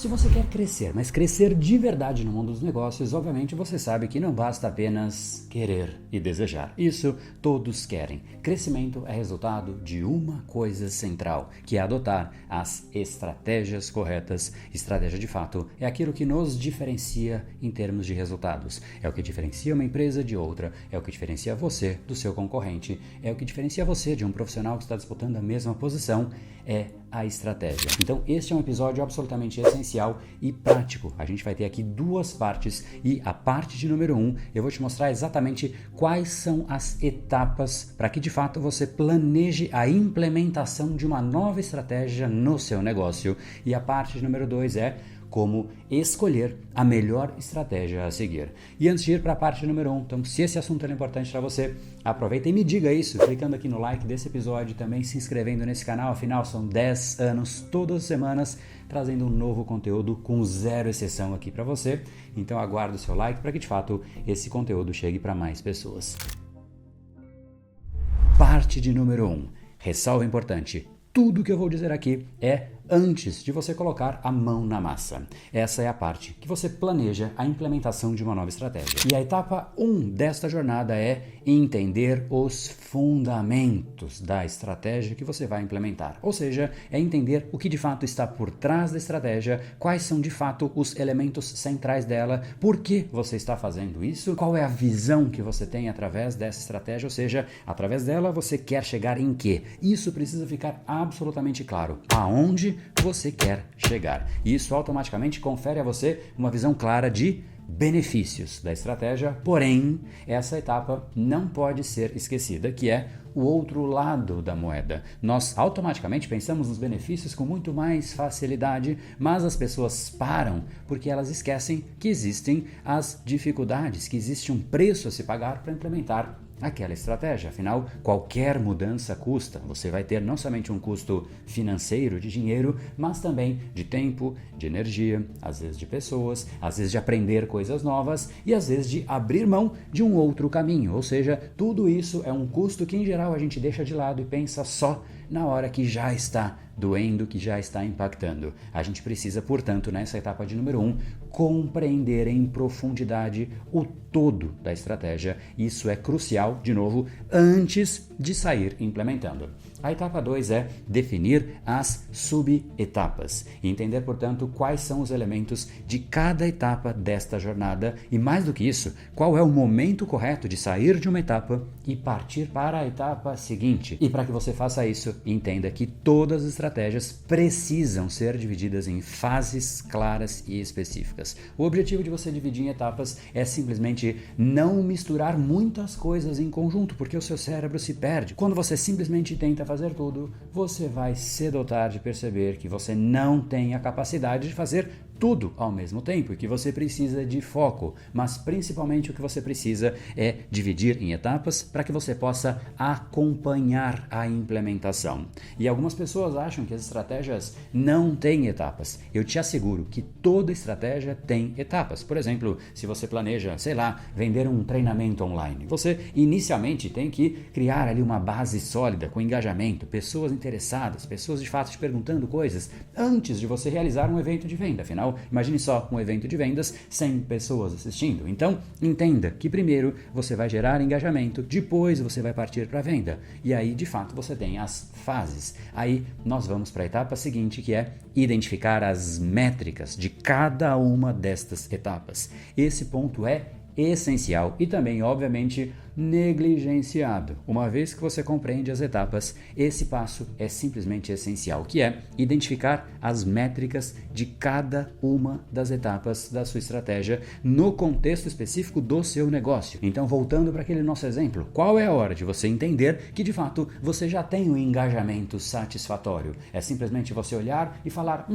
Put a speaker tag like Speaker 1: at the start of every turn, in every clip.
Speaker 1: Se você quer crescer, mas crescer de verdade no mundo dos negócios, obviamente você sabe que não basta apenas querer e desejar. Isso todos querem. Crescimento é resultado de uma coisa central, que é adotar as estratégias corretas. Estratégia, de fato, é aquilo que nos diferencia em termos de resultados. É o que diferencia uma empresa de outra, é o que diferencia você do seu concorrente, é o que diferencia você de um profissional que está disputando a mesma posição, é a estratégia. Então, este é um episódio absolutamente essencial e prático. A gente vai ter aqui duas partes e a parte de número 1, eu vou te mostrar exatamente quais são as etapas para que de fato você planeje a implementação de uma nova estratégia no seu negócio. E a parte de número 2 é como escolher a melhor estratégia a seguir. E antes de ir para a parte número 1, então se esse assunto é importante para você, aproveita e me diga isso, clicando aqui no like desse episódio e também se inscrevendo nesse canal. Afinal, são 10 anos, todas as semanas, trazendo um novo conteúdo com zero exceção aqui para você. Então aguardo o seu like para que de fato esse conteúdo chegue para mais pessoas. Parte de número 1. Ressalva importante. Tudo que eu vou dizer aqui é antes de você colocar a mão na massa. Essa é a parte que você planeja a implementação de uma nova estratégia. E a etapa 1 desta jornada é entender os fundamentos da estratégia que você vai implementar. Ou seja, é entender o que de fato está por trás da estratégia, quais são de fato os elementos centrais dela, por que você está fazendo isso, qual é a visão que você tem através dessa estratégia, ou seja, através dela você quer chegar em quê? Isso precisa ficar absolutamente claro. Aonde você quer chegar. E isso automaticamente confere a você uma visão clara de benefícios da estratégia, porém, essa etapa não pode ser esquecida, que é o outro lado da moeda. Nós automaticamente pensamos nos benefícios com muito mais facilidade, mas as pessoas param porque elas esquecem que existem as dificuldades, que existe um preço a se pagar para implementar aquela estratégia. Afinal, qualquer mudança custa. Você vai ter não somente um custo financeiro de dinheiro, mas também de tempo, de energia, às vezes de pessoas, às vezes de aprender coisas novas e às vezes de abrir mão de um outro caminho. Ou seja, tudo isso é um custo que em geral a gente deixa de lado e pensa só na hora que já está doendo, que já está impactando. A gente precisa, portanto, nessa etapa de número 1, compreender em profundidade o todo da estratégia. Isso é crucial, de novo, antes de sair implementando. A etapa 2 é definir as subetapas e entender, portanto, quais são os elementos de cada etapa desta jornada e, mais do que isso, qual é o momento correto de sair de uma etapa e partir para a etapa seguinte. E para que você faça isso, entenda que todas as estratégias precisam ser divididas em fases claras e específicas. O objetivo de você dividir em etapas é simplesmente não misturar muitas coisas em conjunto, porque o seu cérebro se perde. Quando você simplesmente tenta fazer tudo, você vai cedo ou tarde perceber que você não tem a capacidade de fazer tudo ao mesmo tempo e que você precisa de foco, mas principalmente o que você precisa é dividir em etapas para que você possa acompanhar a implementação. E algumas pessoas acham que as estratégias não têm etapas. Eu te asseguro que toda estratégia tem etapas. Por exemplo, se você planeja, sei lá, vender um treinamento online, você inicialmente tem que criar ali uma base sólida com engajamento, pessoas interessadas, pessoas de fato te perguntando coisas antes de você realizar um evento de venda. Afinal, imagine só um evento de vendas, 100 pessoas assistindo. Então, entenda que primeiro você vai gerar engajamento, depois você vai partir para a venda. E aí, de fato, você tem as fases. Aí, nós vamos para a etapa seguinte, que é identificar as métricas de cada uma destas etapas. Esse ponto é essencial e também, obviamente, negligenciado. Uma vez que você compreende as etapas, esse passo é simplesmente essencial, que é identificar as métricas de cada uma das etapas da sua estratégia no contexto específico do seu negócio. Então, voltando para aquele nosso exemplo, qual é a hora de você entender que de fato você já tem um engajamento satisfatório? É simplesmente você olhar e falar,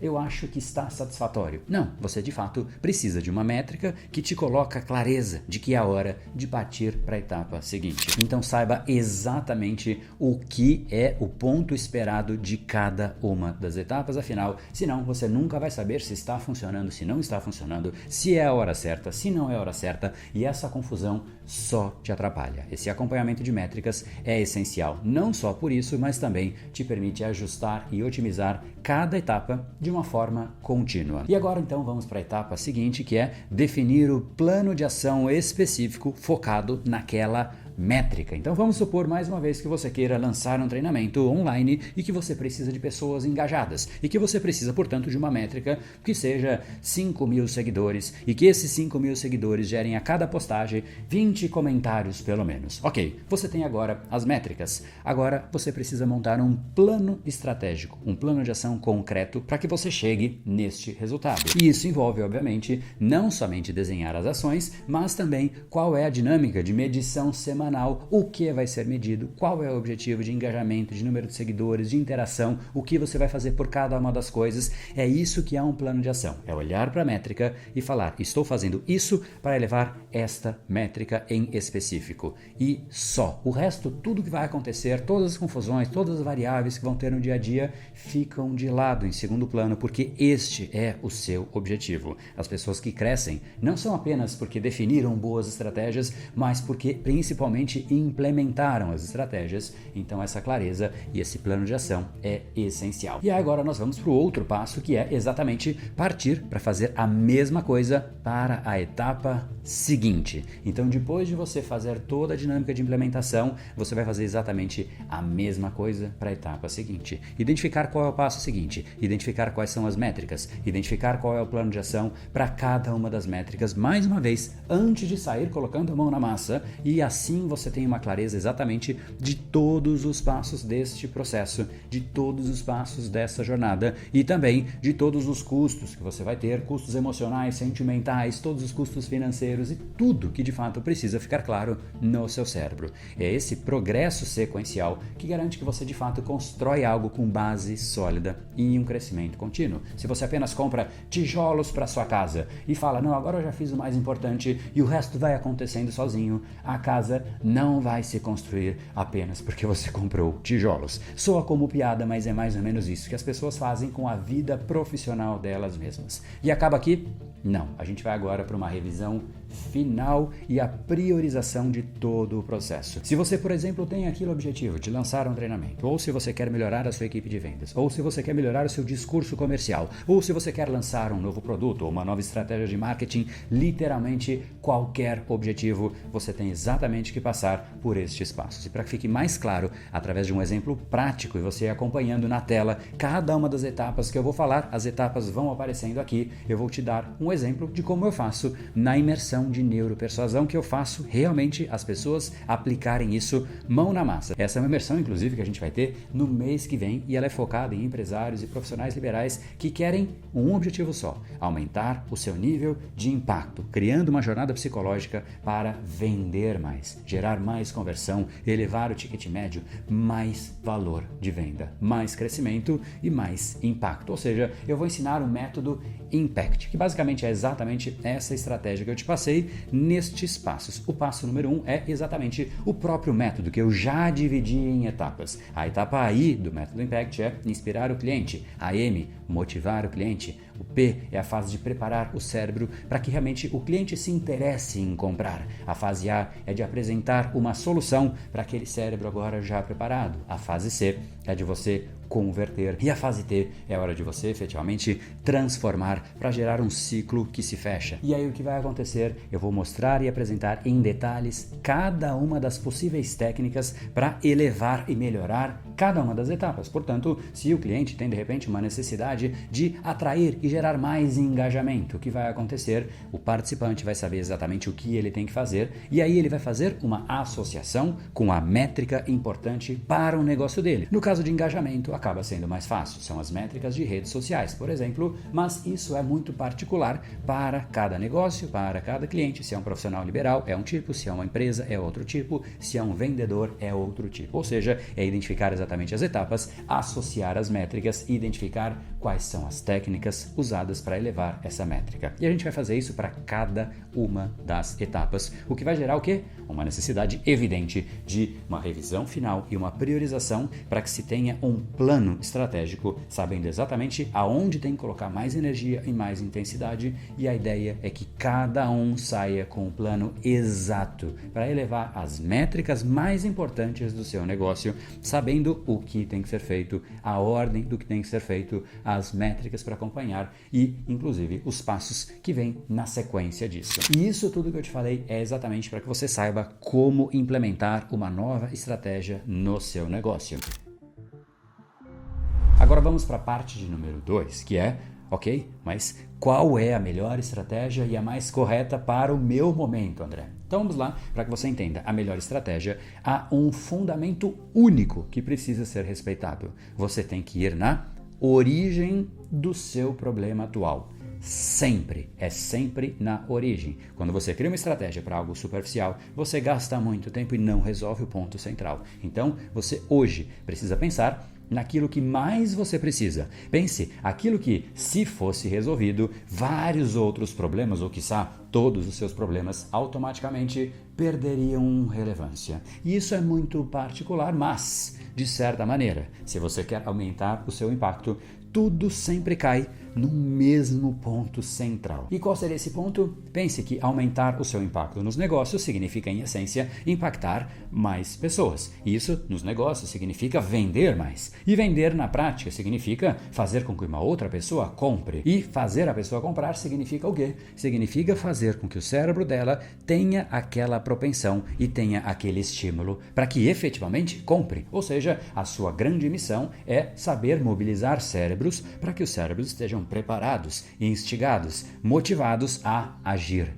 Speaker 1: eu acho que está satisfatório. Não, você de fato precisa de uma métrica que te coloca clareza de que é a hora de partir para a etapa seguinte. Então saiba exatamente o que é o ponto esperado de cada uma das etapas, afinal, senão você nunca vai saber se está funcionando, se não está funcionando, se é a hora certa, se não é a hora certa, e essa confusão só te atrapalha. Esse acompanhamento de métricas é essencial, não só por isso, mas também te permite ajustar e otimizar cada etapa de uma forma contínua. E agora então vamos para a etapa seguinte, que é definir o plano de ação específico focado naquela métrica. Então vamos supor mais uma vez que você queira lançar um treinamento online e que você precisa de pessoas engajadas e que você precisa, portanto, de uma métrica que seja 5.000 seguidores e que esses 5.000 seguidores gerem a cada postagem 20 comentários pelo menos. Ok, você tem agora as métricas. Agora você precisa montar um plano estratégico, um plano de ação concreto para que você chegue neste resultado. E isso envolve, obviamente, não somente desenhar as ações, mas também qual é a dinâmica de medição semanal, o que vai ser medido, qual é o objetivo de engajamento, de número de seguidores, de interação, o que você vai fazer por cada uma das coisas. É isso que é um plano de ação. É olhar para a métrica e falar, estou fazendo isso para elevar esta métrica em específico. E só. O resto, tudo que vai acontecer, todas as confusões, todas as variáveis que vão ter no dia a dia, ficam de lado em segundo plano, porque este é o seu objetivo. As pessoas que crescem não são apenas porque definiram boas estratégias, mas porque principalmente implementaram as estratégias. Então essa clareza e esse plano de ação é essencial. E agora nós vamos para o outro passo, que é exatamente partir para fazer a mesma coisa para a etapa seguinte. Então depois de você fazer toda a dinâmica de implementação, você vai fazer exatamente a mesma coisa para a etapa seguinte. Identificar qual é o passo seguinte, identificar quais são as métricas, identificar qual é o plano de ação para cada uma das métricas, mais uma vez, antes de sair colocando a mão na massa, e assim você tem uma clareza exatamente de todos os passos deste processo, de todos os passos dessa jornada e também de todos os custos que você vai ter, custos emocionais, sentimentais, todos os custos financeiros e tudo que de fato precisa ficar claro no seu cérebro. É esse progresso sequencial que garante que você de fato constrói algo com base sólida e um crescimento contínuo. Se você apenas compra tijolos para sua casa e fala, não, agora eu já fiz o mais importante e o resto vai acontecendo sozinho, a casa não vai se construir apenas porque você comprou tijolos. Soa como piada, mas é mais ou menos isso que as pessoas fazem com a vida profissional delas mesmas. E acaba aqui? Não. A gente vai agora para uma revisão final e a priorização de todo o processo. Se você, por exemplo, tem aquele objetivo de lançar um treinamento, ou se você quer melhorar a sua equipe de vendas, ou se você quer melhorar o seu discurso comercial, ou se você quer lançar um novo produto ou uma nova estratégia de marketing, literalmente qualquer objetivo, você tem exatamente que passar por estes passos. E para que fique mais claro, através de um exemplo prático e você acompanhando na tela cada uma das etapas que eu vou falar, as etapas vão aparecendo aqui, eu vou te dar um exemplo de como eu faço na imersão de neuropersuasão, que eu faço realmente as pessoas aplicarem isso mão na massa. Essa é uma imersão, inclusive, que a gente vai ter no mês que vem e ela é focada em empresários e profissionais liberais que querem um objetivo só, aumentar o seu nível de impacto, criando uma jornada psicológica para vender mais, gerar mais conversão, elevar o ticket médio, mais valor de venda, mais crescimento e mais impacto. Ou seja, eu vou ensinar um método Impact, que basicamente é exatamente essa estratégia que eu te passei nestes passos. O passo número 1 é exatamente o próprio método que eu já dividi em etapas. A etapa I do método Impact é inspirar o cliente, a M, motivar o cliente, o P é a fase de preparar o cérebro para que realmente o cliente se interesse em comprar. A fase A é de apresentar uma solução para aquele cérebro agora já preparado. A fase C é de você converter. E a fase T é a hora de você efetivamente transformar para gerar um ciclo que se fecha. E aí o que vai acontecer? Eu vou mostrar e apresentar em detalhes cada uma das possíveis técnicas para elevar e melhorar cada uma das etapas. Portanto, se o cliente tem de repente uma necessidade de atrair e gerar mais engajamento, o que vai acontecer? O participante vai saber exatamente o que ele tem que fazer e aí ele vai fazer uma associação com a métrica importante para o negócio dele. No caso de engajamento, acaba sendo mais fácil, são as métricas de redes sociais, por exemplo, mas isso é muito particular para cada negócio, para cada cliente. Se é um profissional liberal, é um tipo, se é uma empresa, é outro tipo, se é um vendedor, é outro tipo. Ou seja, é identificar exatamente as etapas, associar as métricas e identificar quais são as técnicas usadas para elevar essa métrica. E a gente vai fazer isso para cada uma das etapas, o que vai gerar o quê? Uma necessidade evidente de uma revisão final e uma priorização para que se tenha um plano estratégico, sabendo exatamente aonde tem que colocar mais energia e mais intensidade, e a ideia é que cada um saia com um plano exato para elevar as métricas mais importantes do seu negócio, sabendo o que tem que ser feito, a ordem do que tem que ser feito, a as métricas para acompanhar e, inclusive, os passos que vêm na sequência disso. E isso tudo que eu te falei é exatamente para que você saiba como implementar uma nova estratégia no seu negócio. Agora vamos para a parte de número 2, que é, ok, mas qual é a melhor estratégia e a mais correta para o meu momento, André? Então vamos lá, para que você entenda a melhor estratégia, há um fundamento único que precisa ser respeitado. Você tem que ir na origem do seu problema atual. Sempre, é sempre na origem. Quando você cria uma estratégia para algo superficial, você gasta muito tempo e não resolve o ponto central. Então, você hoje precisa pensar naquilo que mais você precisa. Pense aquilo que, se fosse resolvido, vários outros problemas, ou quiçá todos os seus problemas, automaticamente perderiam relevância. E isso é muito particular, mas, de certa maneira, se você quer aumentar o seu impacto, tudo sempre cai no mesmo ponto central. E qual seria esse ponto? Pense que aumentar o seu impacto nos negócios significa, em essência, impactar mais pessoas. Isso, nos negócios, significa vender mais. E vender, na prática, significa fazer com que uma outra pessoa compre. E fazer a pessoa comprar significa o quê? Significa fazer com que o cérebro dela tenha aquela propensão e tenha aquele estímulo para que efetivamente compre. Ou seja, a sua grande missão é saber mobilizar cérebros para que os cérebros estejam preparados, instigados, motivados a agir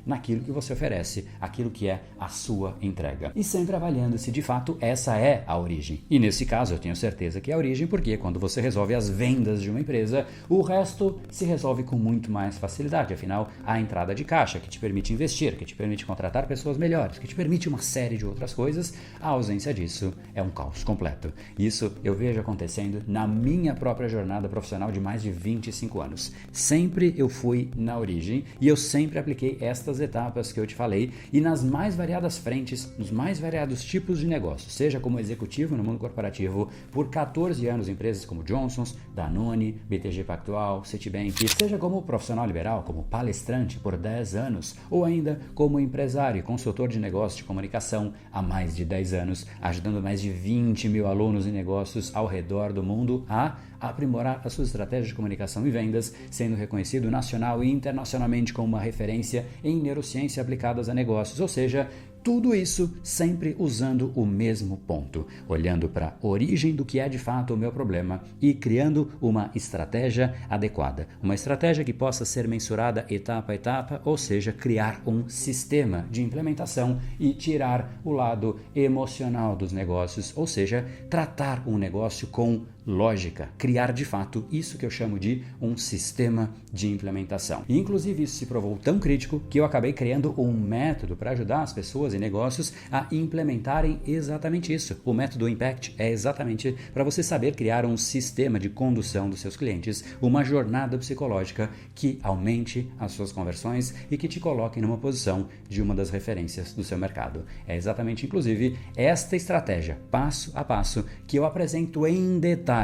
Speaker 1: naquilo que você oferece, aquilo que é a sua entrega. E sempre avaliando se de fato essa é a origem. E nesse caso eu tenho certeza que é a origem, porque quando você resolve as vendas de uma empresa, o resto se resolve com muito mais facilidade. Afinal, a entrada de caixa que te permite investir, que te permite contratar pessoas melhores, que te permite uma série de outras coisas, a ausência disso é um caos completo. Isso eu vejo acontecendo na minha própria jornada profissional de mais de 25 anos. Sempre eu fui na origem e eu sempre apliquei estas etapas que eu te falei e nas mais variadas frentes, nos mais variados tipos de negócios, seja como executivo no mundo corporativo por 14 anos em empresas como Johnson's, Danone, BTG Pactual, Citibank, seja como profissional liberal, como palestrante por 10 anos ou ainda como empresário e consultor de negócios de comunicação há mais de 10 anos, ajudando mais de 20 mil alunos em negócios ao redor do mundo a aprimorar a sua estratégia de comunicação e vendas, sendo reconhecido nacional e internacionalmente como uma referência em neurociência aplicadas a negócios, ou seja, tudo isso sempre usando o mesmo ponto, olhando para a origem do que é de fato o meu problema e criando uma estratégia adequada. Uma estratégia que possa ser mensurada etapa a etapa, ou seja, criar um sistema de implementação e tirar o lado emocional dos negócios, ou seja, tratar um negócio com lógica, criar de fato isso que eu chamo de um sistema de implementação. E inclusive isso se provou tão crítico que eu acabei criando um método para ajudar as pessoas e negócios a implementarem exatamente isso. O método Impact é exatamente para você saber criar um sistema de condução dos seus clientes, uma jornada psicológica que aumente as suas conversões e que te coloque numa posição de uma das referências do seu mercado. É exatamente, inclusive, esta estratégia, passo a passo, que eu apresento em detalhes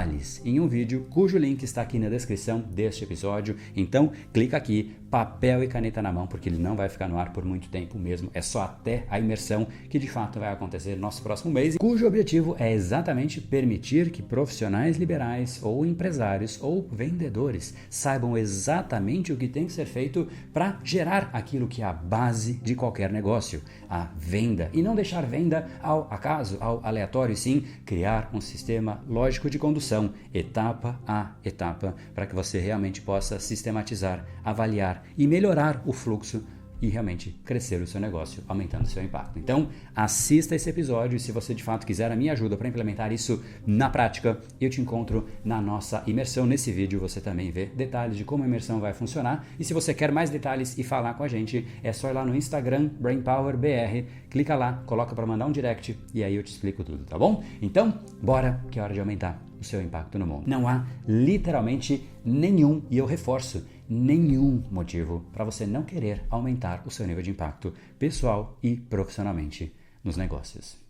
Speaker 1: em um vídeo cujo link está aqui na descrição deste episódio. Então, clica aqui, papel e caneta na mão, porque ele não vai ficar no ar por muito tempo mesmo. É só até a imersão que de fato vai acontecer no nosso próximo mês, cujo objetivo é exatamente permitir que profissionais liberais ou empresários ou vendedores saibam exatamente o que tem que ser feito para gerar aquilo que é a base de qualquer negócio, a venda. E não deixar venda ao acaso, ao aleatório, sim criar um sistema lógico de condução, etapa a etapa, para que você realmente possa sistematizar, avaliar e melhorar o fluxo e realmente crescer o seu negócio, aumentando o seu impacto. Então, assista esse episódio e se você de fato quiser a minha ajuda para implementar isso na prática, eu te encontro na nossa imersão. Nesse vídeo você também vê detalhes de como a imersão vai funcionar e se você quer mais detalhes e falar com a gente, é só ir lá no Instagram, BrainPowerBR, clica lá, coloca para mandar um direct e aí eu te explico tudo, tá bom? Então, bora que é hora de aumentar o seu impacto no mundo. Não há literalmente nenhum, e eu reforço, nenhum motivo para você não querer aumentar o seu nível de impacto pessoal e profissionalmente nos negócios.